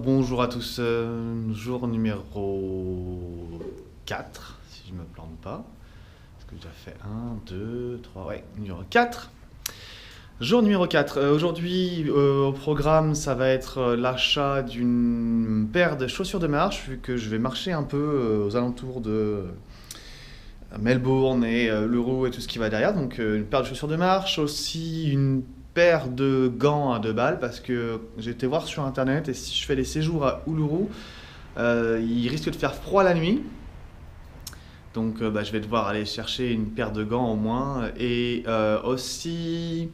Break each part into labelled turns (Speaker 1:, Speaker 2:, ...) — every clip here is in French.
Speaker 1: Bonjour à tous. Jour numéro 4, si je me plante pas. Est-ce que j'ai déjà fait 1, 2, 3, ouais, numéro 4. Jour numéro 4. Aujourd'hui, au programme, ça va être l'achat d'une paire de chaussures de marche, vu que je vais marcher un peu aux alentours de Melbourne et l'Euro et tout ce qui va derrière. Donc, une paire de chaussures de marche, aussi une paire de gants à 2 balles, parce que j'ai été voir sur internet et si je fais les séjours à Uluru, il risque de faire froid la nuit. Donc je vais devoir aller chercher une paire de gants au moins et aussi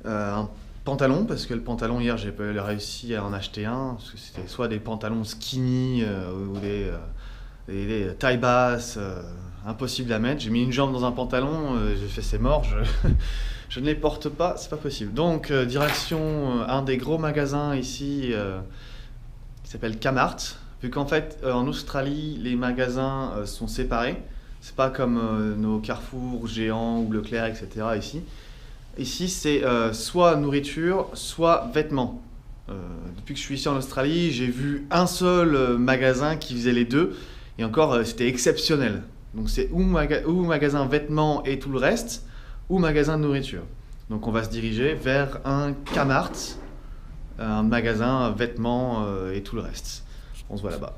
Speaker 1: un pantalon, parce que le pantalon hier j'ai pas réussi à en acheter un, parce que c'était soit des pantalons skinny ou des tailles basses, impossible à mettre. J'ai mis une jambe dans un pantalon, j'ai fait c'est mort, je ne les porte pas, c'est pas possible. Donc direction un des gros magasins ici qui s'appelle Kmart. Vu qu'en fait en Australie les magasins sont séparés, c'est pas comme nos Carrefour, Géant ou Leclerc, etc. ici. Ici c'est soit nourriture, soit vêtements. Depuis que je suis ici en Australie, j'ai vu un seul magasin qui faisait les deux, et encore c'était exceptionnel. Donc c'est ou magasin vêtements et tout le reste, ou magasin de nourriture. Donc on va se diriger vers un Kmart, un magasin vêtements et tout le reste. On se voit là-bas.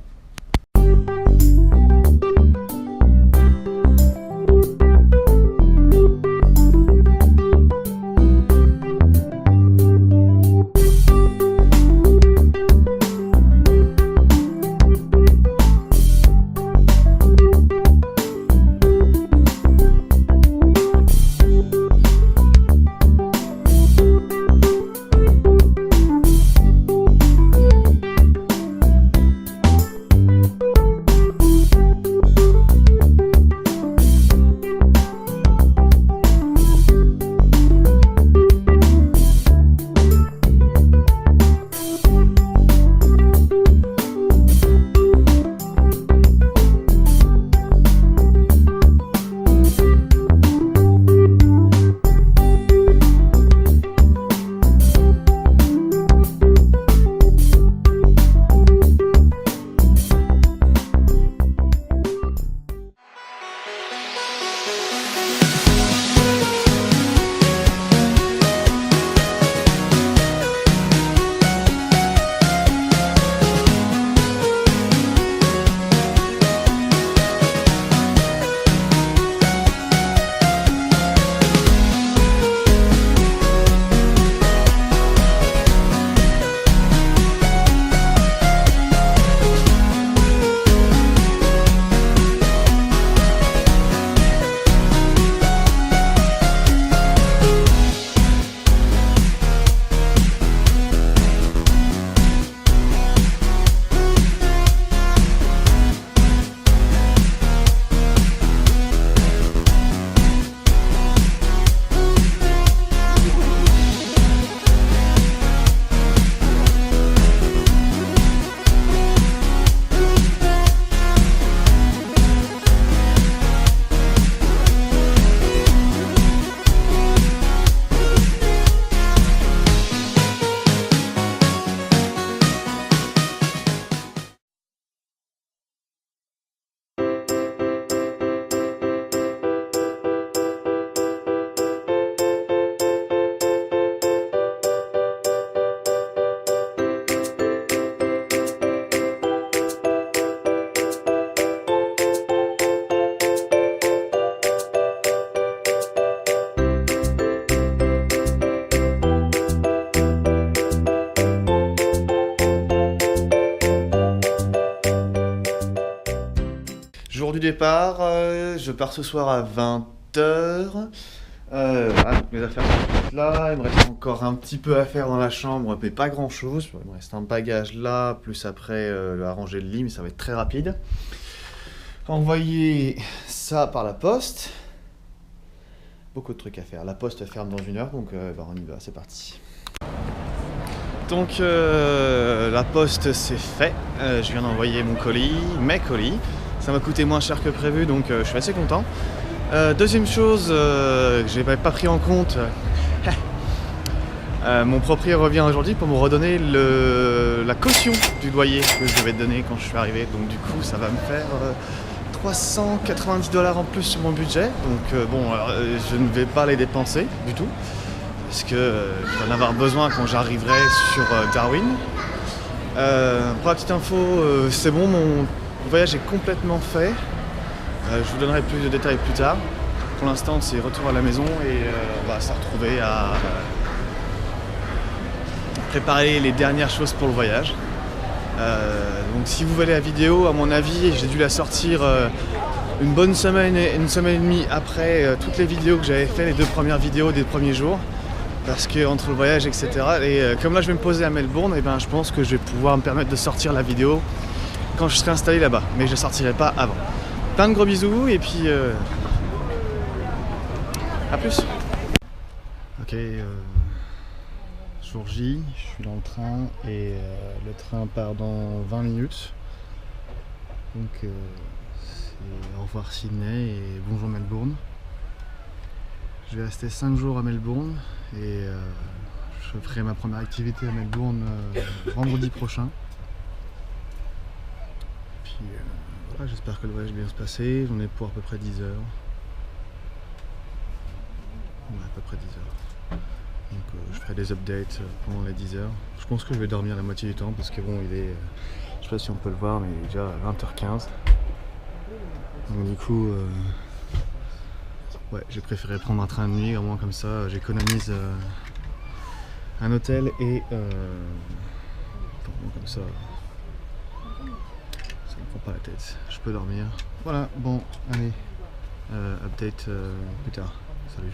Speaker 1: Jour du départ, je pars ce soir à 20h. Voilà, mes affaires sont toutes là. Il me reste encore un petit peu à faire dans la chambre, mais pas grand chose. Il me reste un bagage là, plus après arranger le lit, mais ça va être très rapide. Envoyer ça par la poste. Beaucoup de trucs à faire. La poste ferme dans 1 heure, donc on y va, c'est parti. Donc la poste c'est fait. Je viens d'envoyer mes colis. Ça m'a coûté moins cher que prévu, donc je suis assez content. Deuxième chose que j'ai pas pris en compte, Mon propriétaire revient aujourd'hui pour me redonner la caution du loyer que je devais donner quand je suis arrivé. Donc du coup, ça va me faire 390 $ en plus sur mon budget. Donc je ne vais pas les dépenser du tout. Parce que je vais en avoir besoin quand j'arriverai sur Darwin. Pour la petite info, c'est bon, mon voyage est complètement fait. Je vous donnerai plus de détails plus tard. Pour l'instant, c'est retour à la maison et on va se retrouver à préparer les dernières choses pour le voyage. Donc si vous voulez la vidéo, à mon avis, j'ai dû la sortir une bonne semaine et demie après toutes les vidéos que j'avais fait, les 2 premières vidéos des premiers jours. Parce que entre le voyage, etc. Et comme là je vais me poser à Melbourne, et je pense que je vais pouvoir me permettre de sortir la vidéo quand je serai installé là-bas. Mais je ne sortirai pas avant. Plein de gros bisous et puis à plus. Ok, jour J, je suis dans le train et le train part dans 20 minutes. Donc c'est au revoir Sydney et bonjour Melbourne. Je vais rester 5 jours à Melbourne et je ferai ma première activité à Melbourne vendredi prochain. Puis voilà, j'espère que le voyage va bien se passer. J'en ai pour à peu près 10 heures. Ouais, à peu près 10 heures. Donc je ferai des updates pendant les 10 heures. Je pense que je vais dormir la moitié du temps parce que bon, il est, je sais pas si on peut le voir, mais il est déjà 20h15. Donc du coup, ouais, j'ai préféré prendre un train de nuit, au moins comme ça j'économise un hôtel et comme ça me prend pas la tête, je peux dormir. Voilà, bon, allez, update plus tard, salut.